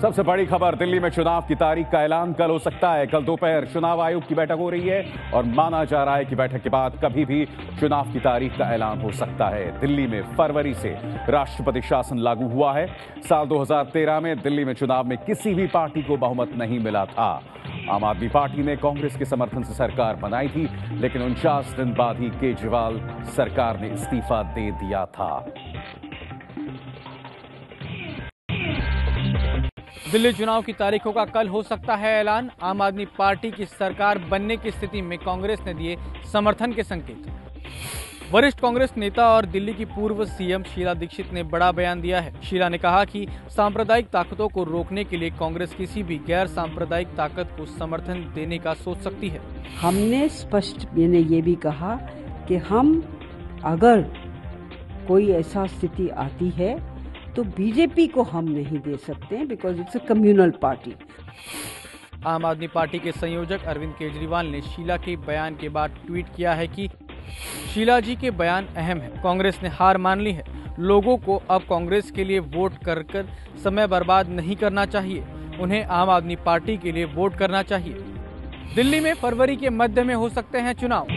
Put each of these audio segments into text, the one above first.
सबसे बड़ी खबर, दिल्ली में चुनाव की तारीख का ऐलान कल हो सकता है। कल दोपहर चुनाव आयोग की बैठक हो रही है और माना जा रहा है कि बैठक के बाद कभी भी चुनाव की तारीख का ऐलान हो सकता है। दिल्ली में फरवरी से राष्ट्रपति शासन लागू हुआ है। साल 2013 में दिल्ली में चुनाव में किसी भी पार्टी को बहुमत नहीं मिला था। आम आदमी पार्टी ने कांग्रेस के समर्थन से सरकार बनाई थी, लेकिन 49 दिन बाद ही केजरीवाल सरकार ने इस्तीफा दे दिया था। दिल्ली चुनाव की तारीखों का कल हो सकता है ऐलान। आम आदमी पार्टी की सरकार बनने की स्थिति में कांग्रेस ने दिए समर्थन के संकेत। वरिष्ठ कांग्रेस नेता और दिल्ली की पूर्व सीएम शीला दीक्षित ने बड़ा बयान दिया है। शीला ने कहा कि सांप्रदायिक ताकतों को रोकने के लिए कांग्रेस किसी भी गैर सांप्रदायिक ताकत को समर्थन देने का सोच सकती है। हमने स्पष्ट ये भी कहा कि हम अगर कोई ऐसा स्थिति आती है तो बीजेपी को हम नहीं दे सकते, because it's a communal party. आम आदमी पार्टी के संयोजक अरविंद केजरीवाल ने शीला के बयान के बाद ट्वीट किया है कि शीला जी के बयान अहम है। कांग्रेस ने हार मान ली है। लोगों को अब कांग्रेस के लिए वोट कर समय बर्बाद नहीं करना चाहिए। उन्हें आम आदमी पार्टी के लिए वोट करना चाहिए। दिल्ली में फरवरी के मध्य में हो सकते हैं चुनाव।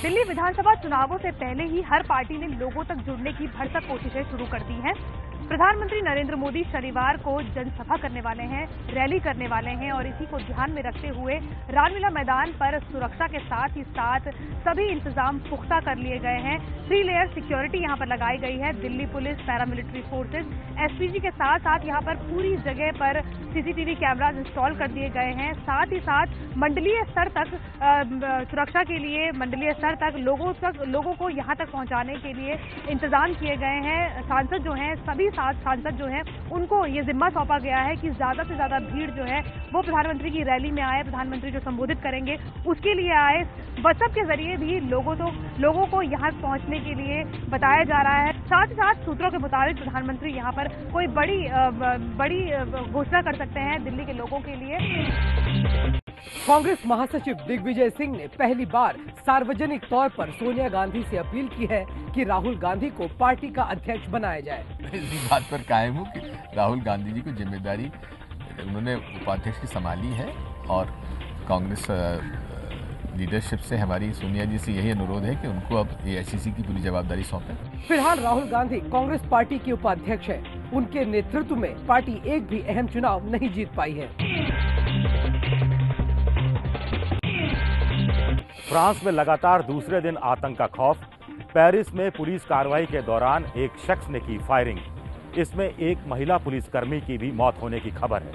दिल्ली विधानसभा चुनावों से पहले ही हर पार्टी ने लोगों तक जुड़ने की भरसक कोशिशें शुरू कर दी हैं। प्रधानमंत्री नरेंद्र मोदी शनिवार को जनसभा करने वाले हैं, रैली करने वाले हैं और इसी को ध्यान में रखते हुए रामलीला मैदान पर सुरक्षा के साथ ही साथ सभी इंतजाम पुख्ता कर लिए गए हैं। 3 लेयर सिक्योरिटी यहां पर लगाई गई है। Delhi police, paramilitary forces, SPG के साथ साथ यहां पर पूरी जगह पर सीसीटीवी कैमराज इंस्टॉल कर दिए गए हैं। साथ ही साथ मंडलीय स्तर तक सुरक्षा के लिए मंडलीय स्तर तक लोगों को यहां तक पहुंचाने के लिए इंतजाम किए गए हैं। सांसद जो हैं, सभी सांसद जो हैं, उनको ये जिम्मा सौंपा गया है कि ज्यादा से ज्यादा भीड़ जो है वो प्रधानमंत्री की रैली में आए। प्रधानमंत्री जो संबोधित करेंगे उसके लिए आए। व्हाट्सएप के जरिए भी लोगों को यहाँ पहुंचने के लिए बताया जा रहा है। साथ ही साथ सूत्रों के मुताबिक प्रधानमंत्री यहाँ पर कोई बड़ी घोषणा कर सकते हैं दिल्ली के लोगों के लिए। कांग्रेस महासचिव दिग्विजय सिंह ने पहली बार सार्वजनिक तौर पर सोनिया गांधी से अपील की है कि राहुल गांधी को पार्टी का अध्यक्ष बनाया जाए। इसी बात पर कायम हूँ कि राहुल गांधी जी को जिम्मेदारी उन्होंने उपाध्यक्ष की संभाली है और कांग्रेस लीडरशिप से हमारी सोनिया जी से यही अनुरोध है कि उनको अब एआईसीसी की पूरी जवाबदारी सौंपें। फिलहाल राहुल गांधी कांग्रेस पार्टी के उपाध्यक्ष है। उनके नेतृत्व में पार्टी एक भी अहम चुनाव नहीं जीत पाई है। फ्रांस में लगातार दूसरे दिन आतंक का खौफ। पेरिस में पुलिस कार्रवाई के दौरान एक शख्स ने की फायरिंग। इसमें एक महिला पुलिसकर्मी की भी मौत होने की खबर है।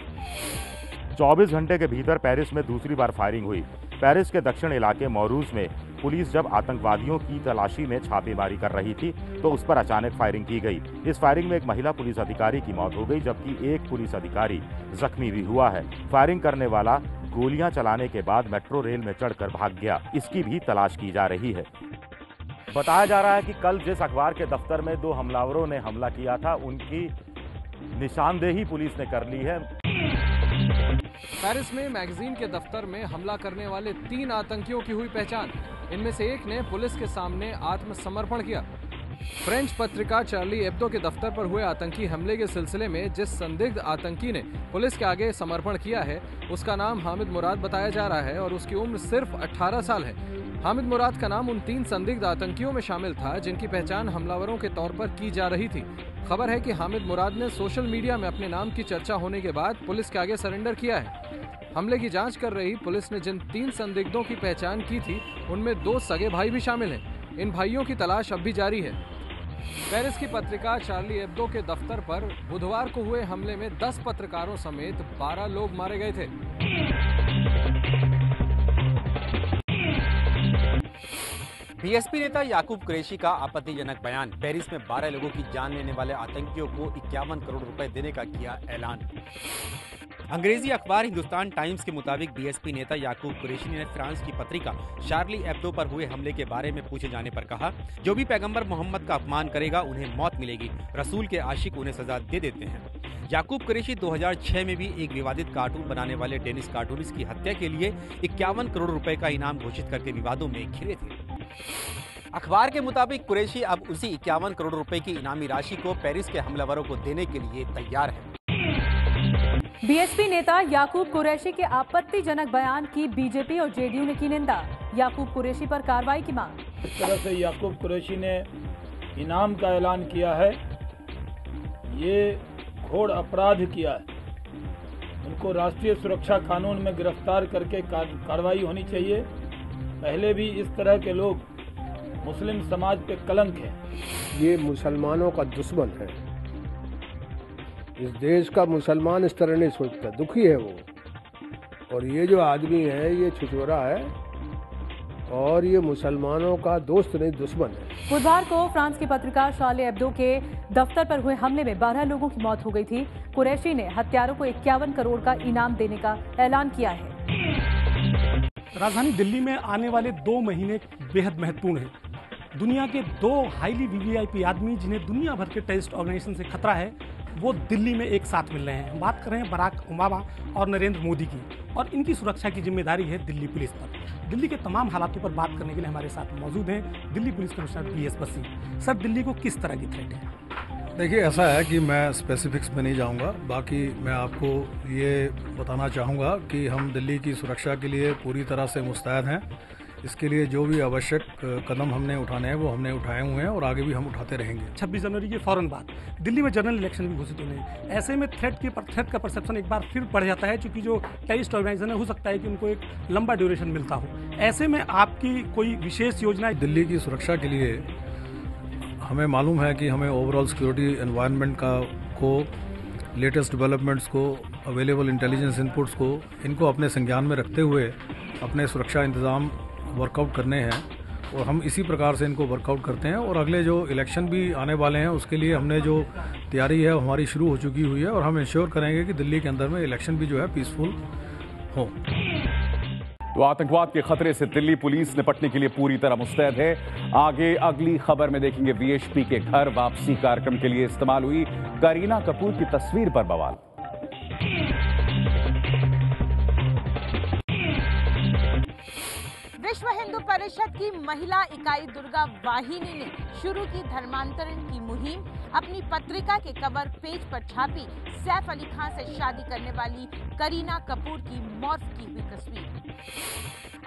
24 घंटे के भीतर पेरिस में दूसरी बार फायरिंग हुई। पेरिस के दक्षिण इलाके मौरूज में पुलिस जब आतंकवादियों की तलाशी में छापेमारी कर रही थी तो उस पर अचानक फायरिंग की गई। इस फायरिंग में एक महिला पुलिस अधिकारी की मौत हो गई, जबकि एक पुलिस अधिकारी जख्मी भी हुआ है। फायरिंग करने वाला गोलियां चलाने के बाद मेट्रो रेल में चढ़कर भाग गया। इसकी भी तलाश की जा रही है। बताया जा रहा है कि कल जिस अखबार के दफ्तर में 2 हमलावरों ने हमला किया था, उनकी निशानदेही पुलिस ने कर ली है। पेरिस में मैगजीन के दफ्तर में हमला करने वाले 3 आतंकियों की हुई पहचान। इनमें से एक ने पुलिस के सामने आत्मसमर्पण किया। फ्रेंच पत्रिका चार्ली एब्दो के दफ्तर पर हुए आतंकी हमले के सिलसिले में जिस संदिग्ध आतंकी ने पुलिस के आगे समर्पण किया है उसका नाम हामिद मुराद बताया जा रहा है और उसकी उम्र सिर्फ 18 साल है। हामिद मुराद का नाम उन 3 संदिग्ध आतंकियों में शामिल था जिनकी पहचान हमलावरों के तौर पर की जा रही थी। खबर है कि हामिद मुराद ने सोशल मीडिया में अपने नाम की चर्चा होने के बाद पुलिस के आगे सरेंडर किया है। हमले की जांच कर रही पुलिस ने जिन 3 संदिग्धों की पहचान की थी उनमें 2 सगे भाई भी शामिल हैं। इन भाइयों की तलाश अब भी जारी है। पेरिस की पत्रिका चार्ली एब्दो के दफ्तर पर बुधवार को हुए हमले में 10 पत्रकारों समेत 12 लोग मारे गए थे। बीएसपी नेता याकूब कुरैशी का आपत्तिजनक बयान। पेरिस में 12 लोगों की जान लेने वाले आतंकियों को 51 करोड़ रुपए देने का किया ऐलान। अंग्रेजी अखबार हिंदुस्तान टाइम्स के मुताबिक बीएसपी नेता याकूब कुरैशी ने फ्रांस की पत्रिका शार्ली एब्दो पर हुए हमले के बारे में पूछे जाने पर कहा, जो भी पैगंबर मोहम्मद का अपमान करेगा उन्हें मौत मिलेगी। रसूल के आशिक उन्हें सजा दे देते हैं। याकूब कुरैशी 2006 में भी एक विवादित कार्टून बनाने वाले डेनिस कार्टूनिस्ट की हत्या के लिए 51 करोड़ रुपए का इनाम घोषित करके विवादों में घिरे थे। अखबार के मुताबिक कुरैशी अब उसी 51 करोड़ रुपए की इनामी राशि को पेरिस के हमलावरों को देने के लिए तैयार है। बीएसपी नेता याकूब कुरैशी के आपत्तिजनक बयान की बीजेपी और जेडीयू ने की निंदा। याकूब कुरैशी पर कार्रवाई की मांग। इस तरह से याकूब कुरैशी ने इनाम का ऐलान किया है, ये घोर अपराध किया है। उनको राष्ट्रीय सुरक्षा कानून में गिरफ्तार करके कार्रवाई होनी चाहिए। पहले भी इस तरह के लोग मुस्लिम समाज पे कलंक है। ये मुसलमानों का दुश्मन है। इस देश का मुसलमान इस तरह नहीं सोचता, दुखी है वो। और ये जो आदमी है ये छुछोरा है और ये मुसलमानों का दोस्त नहीं दुश्मन है। बुधवार को फ्रांस की पत्रिका शार्ली एब्दो के दफ्तर पर हुए हमले में 12 लोगों की मौत हो गई थी। कुरैशी ने हत्यारों को 51 करोड़ का इनाम देने का ऐलान किया है। राजधानी दिल्ली में आने वाले 2 महीने बेहद महत्वपूर्ण है। दुनिया के 2 हाईली वीवीआईपी आदमी जिन्हें दुनिया भर के टेररिस्ट ऑर्गेनाइजेशन से खतरा है, वो दिल्ली में एक साथ मिल रहे हैं। बात कर रहे हैं बराक ओबामा और नरेंद्र मोदी की, और इनकी सुरक्षा की जिम्मेदारी है दिल्ली पुलिस पर। दिल्ली के तमाम हालातों पर बात करने के लिए हमारे साथ मौजूद हैं दिल्ली पुलिस कमिश्नर पीएस बसी। सर, दिल्ली को किस तरह की थ्रेट है? देखिए, ऐसा है कि मैं स्पेसिफिक्स में नहीं जाऊंगा। बाकी मैं आपको ये बताना चाहूँगा कि हम दिल्ली की सुरक्षा के लिए पूरी तरह से मुस्तैद हैं। इसके लिए जो भी आवश्यक कदम हमने उठाने हैं वो हमने उठाए हुए हैं और आगे भी हम उठाते रहेंगे। 26 जनवरी के फौरन बाद दिल्ली में जनरल इलेक्शन भी घोषित होने हैं। ऐसे में थ्रेट का परसेप्शन एक बार फिर बढ़ जाता है, क्योंकि जो टेररिस्ट ऑर्गेनाइजेशन है हो सकता है कि उनको एक लंबा ड्यूरेशन मिलता हो। ऐसे में आपकी कोई विशेष योजना? दिल्ली की सुरक्षा के लिए हमें मालूम है कि हमें ओवरऑल सिक्योरिटी एनवायरनमेंट को लेटेस्ट डेवलपमेंट्स को, अवेलेबल इंटेलिजेंस इनपुट्स को, इनको अपने संज्ञान में रखते हुए अपने सुरक्षा इंतज़ाम वर्कआउट करने हैं और हम इसी प्रकार से इनको वर्कआउट करते हैं। और अगले जो इलेक्शन भी आने वाले हैं उसके लिए हमने जो तैयारी है हमारी शुरू हो चुकी हुई है और हम इंश्योर करेंगे कि दिल्ली के अंदर में इलेक्शन भी जो है पीसफुल हो। तो आतंकवाद के खतरे से दिल्ली पुलिस निपटने के लिए पूरी तरह मुस्तैद है। आगे अगली खबर में देखेंगे वीएचपी के घर वापसी कार्यक्रम के लिए इस्तेमाल हुई करीना कपूर की तस्वीर पर बवाल। विश्व हिंदू परिषद की महिला इकाई दुर्गा वाहिनी ने शुरू की धर्मांतरण की मुहिम। अपनी पत्रिका के कवर पेज पर छापी सैफ अली खान से शादी करने वाली करीना कपूर की मॉर्फ की हुई तस्वीर।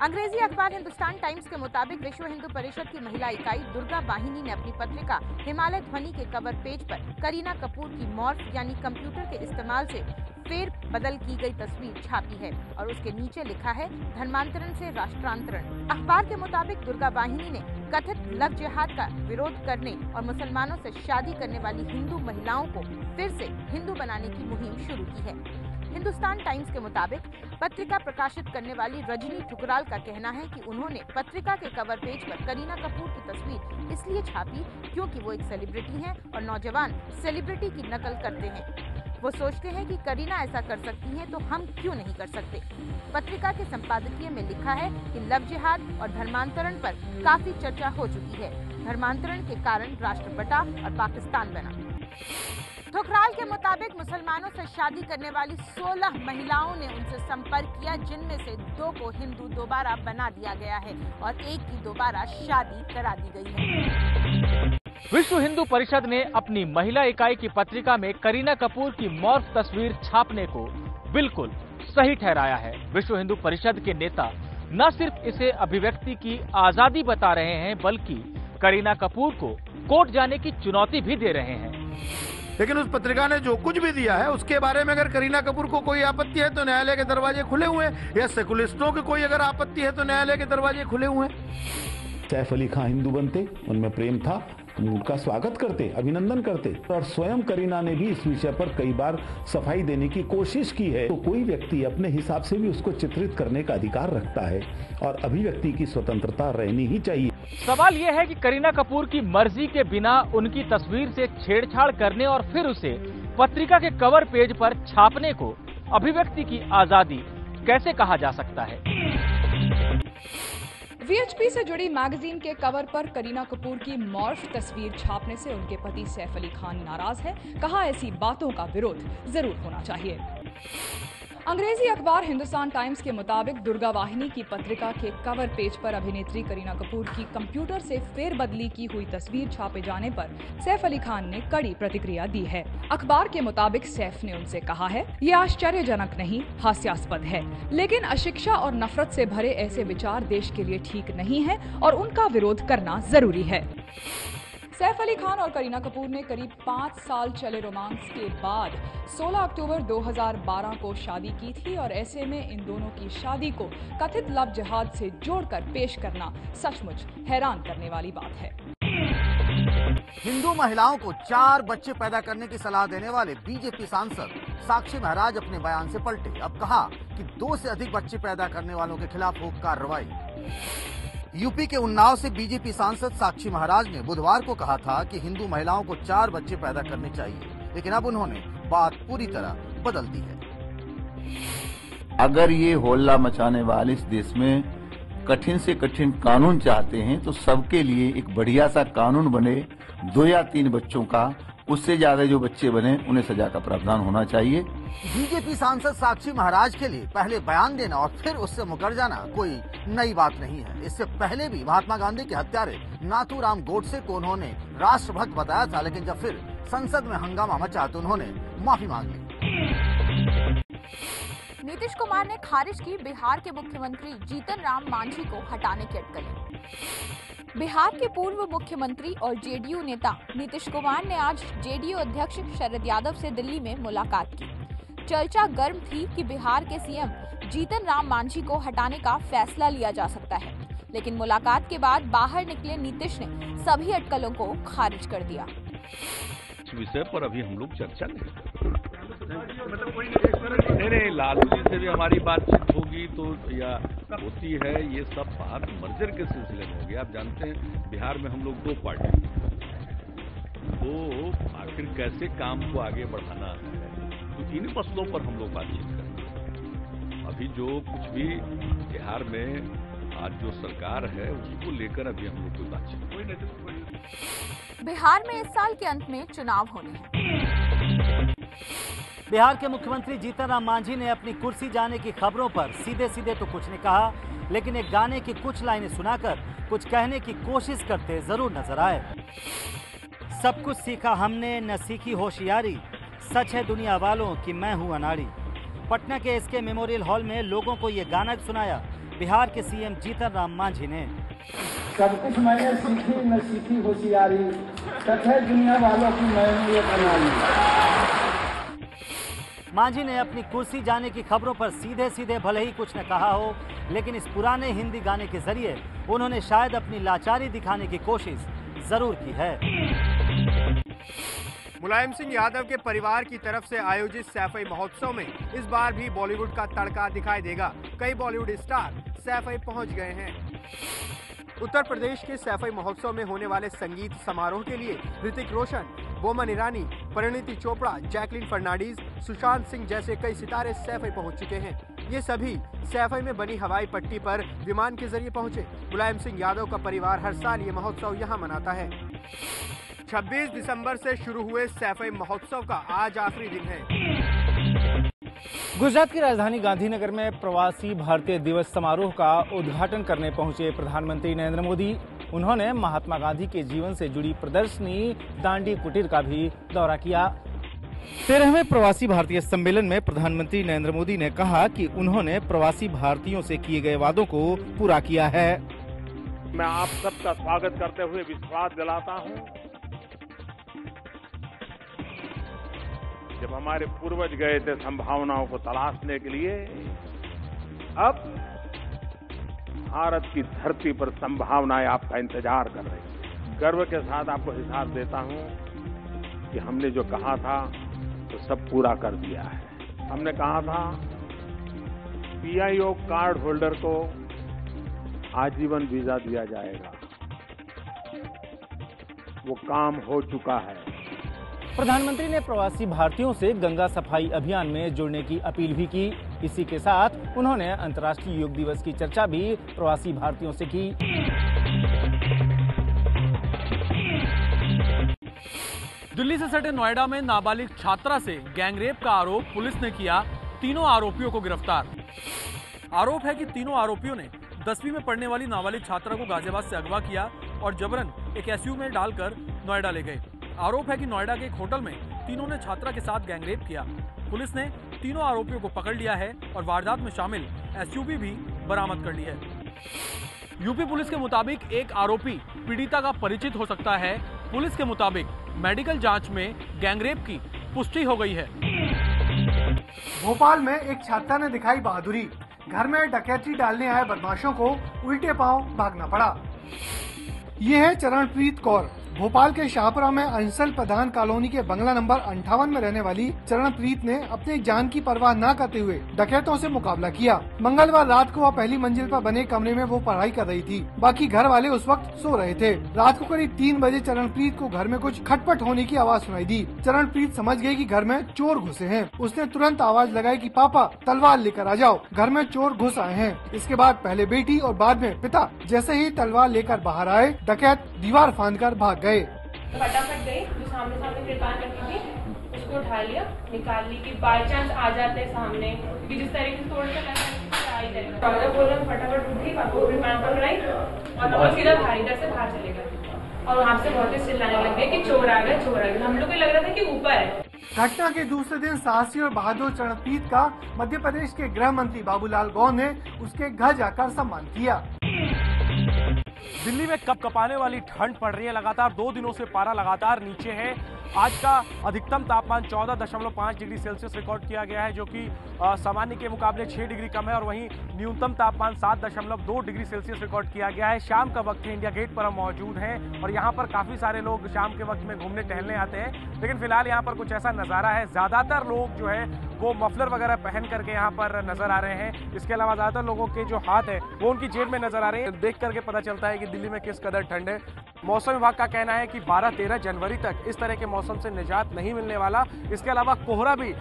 अंग्रेजी अखबार हिंदुस्तान टाइम्स के मुताबिक विश्व हिंदू परिषद की महिला इकाई दुर्गा वाहिनी ने अपनी पत्रिका हिमालय ध्वनि के कवर पेज पर करीना कपूर की मॉर्फ यानी कंप्यूटर के इस्तेमाल से फेर बदल की गई तस्वीर छापी है और उसके नीचे लिखा है धर्मांतरण से राष्ट्रांतरण। अखबार के मुताबिक दुर्गा वाहिनी ने कथित लव जिहाद का विरोध करने और मुसलमानों से शादी करने वाली हिंदू महिलाओं को फिर से हिंदू बनाने की मुहिम शुरू की है। हिंदुस्तान टाइम्स के मुताबिक पत्रिका प्रकाशित करने वाली रजनी ठुकराल का कहना है कि उन्होंने पत्रिका के कवर पेज पर करीना कपूर की तस्वीर इसलिए छापी क्योंकि वो एक सेलिब्रिटी हैं और नौजवान सेलिब्रिटी की नकल करते हैं। वो सोचते हैं कि करीना ऐसा कर सकती हैं तो हम क्यों नहीं कर सकते। पत्रिका के संपादकीय में लिखा है कि लव जिहाद और धर्मांतरण पर काफी चर्चा हो चुकी है। धर्मांतरण के कारण राष्ट्र बटा और पाकिस्तान बना। ठुकराल के मुताबिक मुसलमानों से शादी करने वाली 16 महिलाओं ने उनसे संपर्क किया, जिनमें से 2 को हिंदू दोबारा बना दिया गया है और 1 की दोबारा शादी करा दी गई है। विश्व हिंदू परिषद ने अपनी महिला इकाई की पत्रिका में करीना कपूर की मॉर्फ तस्वीर छापने को बिल्कुल सही ठहराया है। विश्व हिंदू परिषद के नेता न सिर्फ इसे अभिव्यक्ति की आजादी बता रहे हैं, बल्कि करीना कपूर को कोर्ट जाने की चुनौती भी दे रहे हैं। लेकिन उस पत्रिका ने जो कुछ भी दिया है उसके बारे में अगर करीना कपूर को कोई आपत्ति है तो न्यायालय के दरवाजे खुले हुए हैं, या सेकुलरिस्टों की कोई अगर आपत्ति है तो न्यायालय के दरवाजे खुले हुए हैं। सैफ अली खान हिंदू बनते, उनमें प्रेम था, उनका स्वागत करते, अभिनंदन करते, और स्वयं करीना ने भी इस विषय पर कई बार सफाई देने की कोशिश की है। तो कोई व्यक्ति अपने हिसाब से भी उसको चित्रित करने का अधिकार रखता है और अभिव्यक्ति की स्वतंत्रता रहनी ही चाहिए। सवाल यह है कि करीना कपूर की मर्जी के बिना उनकी तस्वीर से छेड़छाड़ करने और फिर उसे पत्रिका के कवर पेज पर छापने को अभिव्यक्ति की आजादी कैसे कहा जा सकता है। वीएचपी से जुड़ी मैगजीन के कवर पर करीना कपूर की मॉर्फ तस्वीर छापने से उनके पति सैफ अली खान नाराज है। कहा ऐसी बातों का विरोध जरूर होना चाहिए। अंग्रेजी अखबार हिंदुस्तान टाइम्स के मुताबिक दुर्गा वाहिनी की पत्रिका के कवर पेज पर अभिनेत्री करीना कपूर की कंप्यूटर से फेरबदली की हुई तस्वीर छापे जाने पर सैफ अली खान ने कड़ी प्रतिक्रिया दी है। अखबार के मुताबिक सैफ ने उनसे कहा है, ये आश्चर्यजनक नहीं, हास्यास्पद है, लेकिन अशिक्षा और नफरत से भरे ऐसे विचार देश के लिए ठीक नहीं है और उनका विरोध करना जरूरी है। सैफ अली खान और करीना कपूर ने करीब 5 साल चले रोमांस के बाद 16 अक्टूबर 2012 को शादी की थी और ऐसे में इन दोनों की शादी को कथित लव जिहाद से जोड़कर पेश करना सचमुच हैरान करने वाली बात है। हिंदू महिलाओं को 4 बच्चे पैदा करने की सलाह देने वाले बीजेपी सांसद साक्षी महाराज अपने बयान से पलटे। अब कहा कि 2 से अधिक बच्चे पैदा करने वालों के खिलाफ हो कार्रवाई। यूपी के उन्नाव से बीजेपी सांसद साक्षी महाराज ने बुधवार को कहा था कि हिंदू महिलाओं को 4 बच्चे पैदा करने चाहिए, लेकिन अब उन्होंने बात पूरी तरह बदल दी है। अगर ये होल्ला मचाने वाले इस देश में कठिन से कठिन कानून चाहते हैं तो सबके लिए एक बढ़िया सा कानून बने, 2 या 3 बच्चों का, उससे ज्यादा जो बच्चे बने उन्हें सजा का प्रावधान होना चाहिए। बीजेपी सांसद साक्षी महाराज के लिए पहले बयान देना और फिर उससे मुकर जाना कोई नई बात नहीं है। इससे पहले भी महात्मा गांधी के हत्यारे नाथूराम गोडसे को उन्होंने राष्ट्रभक्त बताया था, लेकिन जब फिर संसद में हंगामा मचा तो उन्होंने माफी मांग ली। नीतीश कुमार ने खारिज की बिहार के मुख्यमंत्री जीतन राम मांझी को हटाने की अटकलें। बिहार के पूर्व मुख्यमंत्री और जेडीयू नेता नीतीश कुमार ने आज जेडीयू अध्यक्ष शरद यादव से दिल्ली में मुलाकात की। चर्चा गर्म थी कि बिहार के सीएम जीतन राम मांझी को हटाने का फैसला लिया जा सकता है, लेकिन मुलाकात के बाद बाहर निकले नीतीश ने सभी अटकलों को खारिज कर दिया। इस विषय पर अभी हम लोग चर्चा नहीं, लालू जी से भी हमारी बातचीत होगी तो या होती है, ये सब बात मर्जर के सिलसिले में होगी। आप जानते हैं बिहार में हम लोग 2 पार्टी, तो आखिर कैसे काम को आगे बढ़ाना है, तो इन मसलों पर हम लोग बातचीत करेंगे। अभी जो कुछ भी बिहार में आज जो सरकार है उसको लेकर अभी हम लोग कोई बातचीत। बिहार में इस साल के अंत में चुनाव होने हैं। बिहार के मुख्यमंत्री जीतन राम मांझी ने अपनी कुर्सी जाने की खबरों पर सीधे सीधे तो कुछ नहीं कहा, लेकिन एक गाने की कुछ लाइनें सुनाकर कुछ कहने की कोशिश करते जरूर नजर आए। सब कुछ सीखा हमने, न सीखी होशियारी, सच है दुनिया वालों कि मैं हूँ अनाड़ी। पटना के एसके मेमोरियल हॉल में लोगों को ये गाना सुनाया बिहार के सीएम जीतन राम मांझी ने। सब कुछ मैंने सीखी न सीखी होशियारी, सच है दुनिया वालों की मैं हूँ अनाड़ी। मांझी ने अपनी कुर्सी जाने की खबरों पर सीधे सीधे भले ही कुछ न कहा हो, लेकिन इस पुराने हिंदी गाने के जरिए उन्होंने शायद अपनी लाचारी दिखाने की कोशिश जरूर की है। मुलायम सिंह यादव के परिवार की तरफ से आयोजित सैफई महोत्सव में इस बार भी बॉलीवुड का तड़का दिखाई देगा। कई बॉलीवुड स्टार सैफई पहुंच गए हैं। उत्तर प्रदेश के सैफई महोत्सव में होने वाले संगीत समारोह के लिए ऋतिक रोशन, बोमन ईरानी, परिणीति चोपड़ा, जैकलीन फर्नांडीज, सुशांत सिंह जैसे कई सितारे सैफई पहुंच चुके हैं। ये सभी सैफई में बनी हवाई पट्टी पर विमान के जरिए पहुंचे। मुलायम सिंह यादव का परिवार हर साल ये महोत्सव यहाँ मनाता है। 26 दिसंबर से शुरू हुए सैफई महोत्सव का आज आखिरी दिन है। गुजरात की राजधानी गांधीनगर में प्रवासी भारतीय दिवस समारोह का उद्घाटन करने पहुंचे प्रधानमंत्री नरेंद्र मोदी। उन्होंने महात्मा गांधी के जीवन से जुड़ी प्रदर्शनी दांडी कुटीर का भी दौरा किया। 13वें प्रवासी भारतीय सम्मेलन में प्रधानमंत्री नरेंद्र मोदी ने कहा कि उन्होंने प्रवासी भारतीयों से किए गए वादों को पूरा किया है। मैं आप सबका स्वागत करते हुए विश्वास दिलाता हूं, जब हमारे पूर्वज गए थे संभावनाओं को तलाशने के लिए, अब भारत की धरती पर संभावनाएं आपका इंतजार कर रही हैं। गर्व के साथ आपको हिसाब देता हूं कि हमने जो कहा था तो सब पूरा कर दिया है। हमने कहा था पीआईओ कार्ड होल्डर को आजीवन वीजा दिया जाएगा, वो काम हो चुका है। प्रधानमंत्री ने प्रवासी भारतीयों से गंगा सफाई अभियान में जुड़ने की अपील भी की। इसी के साथ उन्होंने अंतर्राष्ट्रीय योग दिवस की चर्चा भी प्रवासी भारतीयों से की। दिल्ली से सटे नोएडा में नाबालिग छात्रा से गैंगरेप का आरोप पुलिस ने किया। तीनों आरोपियों को गिरफ्तार। आरोप है कि तीनों आरोपियों ने 10वीं में पढ़ने वाली नाबालिग छात्रा को गाजियाबाद से अगवा किया और जबरन एक एसयूवी में डालकर नोएडा ले गए। आरोप है कि नोएडा के एक होटल में तीनों ने छात्रा के साथ गैंगरेप किया। पुलिस ने तीनों आरोपियों को पकड़ लिया है और वारदात में शामिल एसयूवी भी बरामद कर ली है। यूपी पुलिस के मुताबिक एक आरोपी पीड़िता का परिचित हो सकता है। पुलिस के मुताबिक मेडिकल जांच में गैंगरेप की पुष्टि हो गई है। भोपाल में एक छात्रा ने दिखाई बहादुरी, घर में डकैती डालने आए बदमाशों को उल्टे पांव भागना पड़ा। ये है चरणप्रीत कौर। भोपाल के शाहपुरा में अंसल प्रधान कॉलोनी के बंगला नंबर 58 में रहने वाली चरणप्रीत ने अपनी जान की परवाह न करते हुए डकैतों से मुकाबला किया। मंगलवार रात को वह पहली मंजिल पर बने कमरे में वो पढ़ाई कर रही थी, बाकी घर वाले उस वक्त सो रहे थे। रात को करीब 3 बजे चरणप्रीत को घर में कुछ खटपट होने की आवाज सुनाई दी। चरणप्रीत समझ गई कि घर में चोर घुसे हैं। उसने तुरंत आवाज लगाई कि पापा तलवार लेकर आ जाओ, घर में चोर घुस आए हैं। इसके बाद पहले बेटी और बाद में पिता जैसे ही तलवार लेकर बाहर आए, डकैत दीवार फांदकर भाग गए। फटाफट गई, जो सामने कृपान रखी थी उसको उठा लिया, निकाल ली कि बाय चांस आ जाते सामने, क्योंकि जिस तरीके से तोड़ कर फटाफट उठी, पापा को कृपान पकड़ाई और पापा सीधा बाहर इधर से बाहर चले गए और वहाँ से बहुत ही चिल्लाने लग गए कि चोर आ गए, चोर आ गए। हम लोग को लग रहा था कि ऊपर है। घटना के दूसरे दिन साहसी और बहादुर चरणप्रीत का मध्य प्रदेश के गृह मंत्री बाबूलाल गौर ने उसके घर जाकर सम्मान किया। दिल्ली में कपकपाने वाली ठंड पड़ रही है। लगातार 2 दिनों से पारा लगातार नीचे है। आज का अधिकतम तापमान 14.5 डिग्री सेल्सियस रिकॉर्ड किया गया है, जो कि सामान्य के मुकाबले 6 डिग्री कम है और वहीं न्यूनतम तापमान 7.2 डिग्री सेल्सियस रिकॉर्ड किया गया है। शाम का वक्त है, इंडिया गेट पर हम मौजूद हैं और यहाँ पर काफ़ी सारे लोग शाम के वक्त में घूमने टहलने आते हैं, लेकिन फिलहाल यहाँ पर कुछ ऐसा नज़ारा है। ज़्यादातर लोग जो है वो मफलर वगैरह पहन करके यहाँ पर नजर आ रहे हैं। इसके अलावा ज़्यादातर लोगों के जो हाथ है वो उनकी जेब में नजर आ रहे हैं। देख करके पता चलता है कि दिल्ली में किस कदर ठंड है। मौसम विभाग का कहना है कि 12-13 जनवरी तक इस तरह के मौसम से निजात नहीं मिलने वाला। इसके अलावा कोहरा भी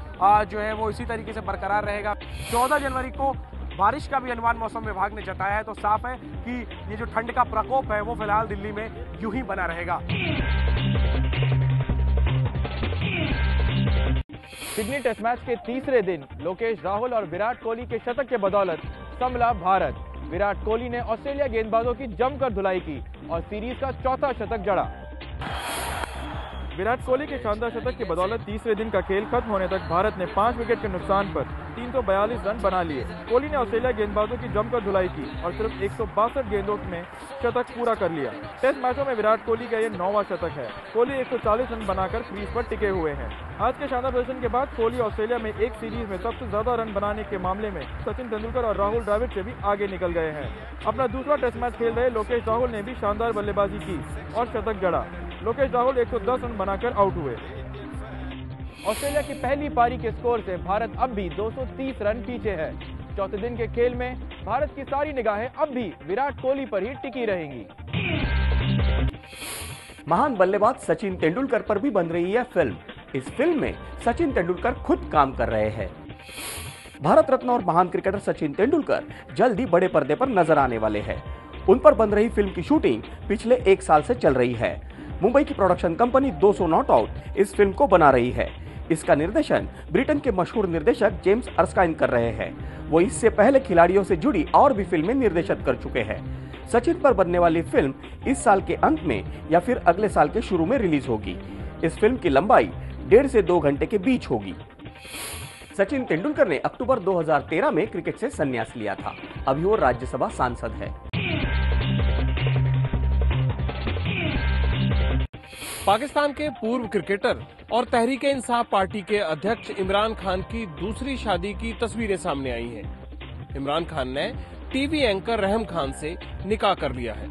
जो है वो इसी तरीके से बरकरार रहेगा। 14 जनवरी को बारिश का भी अनुमान मौसम विभाग ने जताया है। तो साफ है कि ये जो ठंड का प्रकोप है वो फिलहाल दिल्ली में यूं ही बना रहेगा। सिडनी टेस्ट मैच के तीसरे दिन लोकेश राहुल और विराट कोहली के शतक के बदौलत संभला भारत। विराट कोहली ने ऑस्ट्रेलिया गेंदबाजों की जमकर धुलाई की और सीरीज का चौथा शतक जड़ा। विराट कोहली के शानदार शतक की बदौलत तीसरे दिन का खेल खत्म होने तक भारत ने 5 विकेट के नुकसान पर 342 रन बना लिए। कोहली ने ऑस्ट्रेलिया गेंदबाजों की जमकर धुलाई की और सिर्फ 162 गेंदों में शतक पूरा कर लिया। टेस्ट मैचों में विराट कोहली का ये 9वां शतक है। कोहली 140 रन बनाकर क्रीज पर टिके हुए हैं। आज के शानदार प्रदर्शन के बाद कोहली ऑस्ट्रेलिया में एक सीरीज में सबसे ज्यादा रन बनाने के मामले में सचिन तेंदुलकर और राहुल द्रविड़ से भी आगे निकल गए हैं। अपना दूसरा टेस्ट मैच खेल रहे लोकेश राहुल ने भी शानदार बल्लेबाजी की और शतक जड़ा। लोकेश राहुल 110 रन बनाकर आउट हुए। ऑस्ट्रेलिया की पहली पारी के स्कोर से भारत अब भी 230 रन पीछे है। चौथे दिन के खेल में भारत की सारी निगाहें अब भी विराट कोहली पर ही टिकी रहेंगी। महान बल्लेबाज सचिन तेंदुलकर पर भी बन रही है फिल्म। इस फिल्म में सचिन तेंदुलकर खुद काम कर रहे हैं। भारत रत्न और महान क्रिकेटर सचिन तेंदुलकर जल्द ही बड़े पर्दे पर नजर आने वाले हैं। उन पर बन रही फिल्म की शूटिंग पिछले 1 साल से चल रही है। मुंबई की प्रोडक्शन कंपनी 200 नॉट आउट इस फिल्म को बना रही है। इसका निर्देशन ब्रिटेन के मशहूर निर्देशक जेम्स अर्स्काइन कर रहे हैं। वो इससे पहले खिलाड़ियों से जुड़ी और भी फिल्में निर्देशित कर चुके हैं। सचिन पर बनने वाली फिल्म इस साल के अंत में या फिर अगले साल के शुरू में रिलीज होगी। इस फिल्म की लंबाई 1.5 से 2 घंटे के बीच होगी। सचिन तेंदुलकर ने अक्टूबर 2013 में क्रिकेट से संन्यास लिया था। अभी वो राज्यसभा सांसद है। पाकिस्तान के पूर्व क्रिकेटर और तहरीक इंसाफ पार्टी के अध्यक्ष इमरान खान की दूसरी शादी की तस्वीरें सामने आई हैं। इमरान खान ने टीवी एंकर रहम खान से निकाह कर लिया है।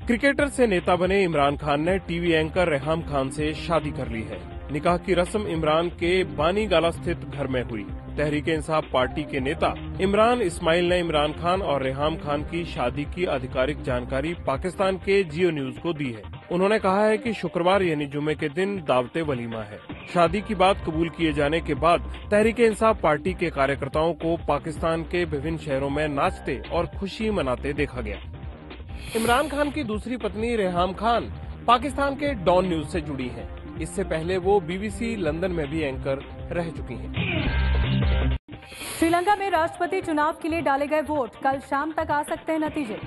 क्रिकेटर से नेता बने इमरान खान ने टीवी एंकर रहम खान से शादी कर ली है। निकाह की रस्म इमरान के बानी गाला स्थित घर में हुई। तहरीक इंसाफ पार्टी के नेता इमरान इस्माइल ने इमरान खान और रेहाम खान की शादी की आधिकारिक जानकारी पाकिस्तान के जियो न्यूज को दी है। उन्होंने कहा है कि शुक्रवार यानी जुमे के दिन दावते वलीमा है। शादी की बात कबूल किए जाने के बाद तहरीक इंसाफ पार्टी के कार्यकर्ताओं को पाकिस्तान के विभिन्न शहरों में नाचते और खुशी मनाते देखा गया। इमरान खान की दूसरी पत्नी रेहाम खान पाकिस्तान के डॉन न्यूज से जुड़ी हैं। इससे पहले वो BBC लंदन में भी एंकर रह चुकी हैं। श्रीलंका में राष्ट्रपति चुनाव के लिए डाले गए वोट, कल शाम तक आ सकते हैं नतीजे।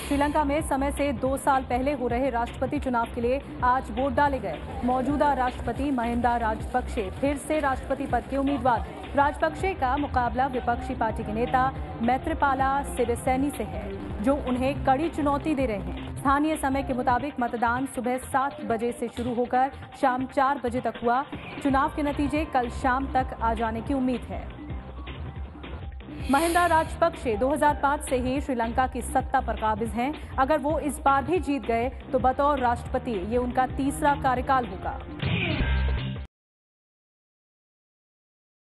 श्रीलंका में समय से 2 साल पहले हो रहे राष्ट्रपति चुनाव के लिए आज वोट डाले गए। मौजूदा राष्ट्रपति महिंदा राजपक्षे फिर से राष्ट्रपति पद के उम्मीदवार हैं। राजपक्षे का मुकाबला विपक्षी पार्टी के नेता मैत्रीपाला सिरिसेना से है, जो उन्हें कड़ी चुनौती दे रहे हैं। स्थानीय समय के मुताबिक मतदान सुबह 7 बजे से शुरू होकर शाम 4 बजे तक हुआ। चुनाव के नतीजे कल शाम तक आ जाने की उम्मीद है। महिंदा राजपक्षे 2005 से ही श्रीलंका की सत्ता पर काबिज हैं। अगर वो इस बार भी जीत गए तो बतौर राष्ट्रपति ये उनका तीसरा कार्यकाल होगा।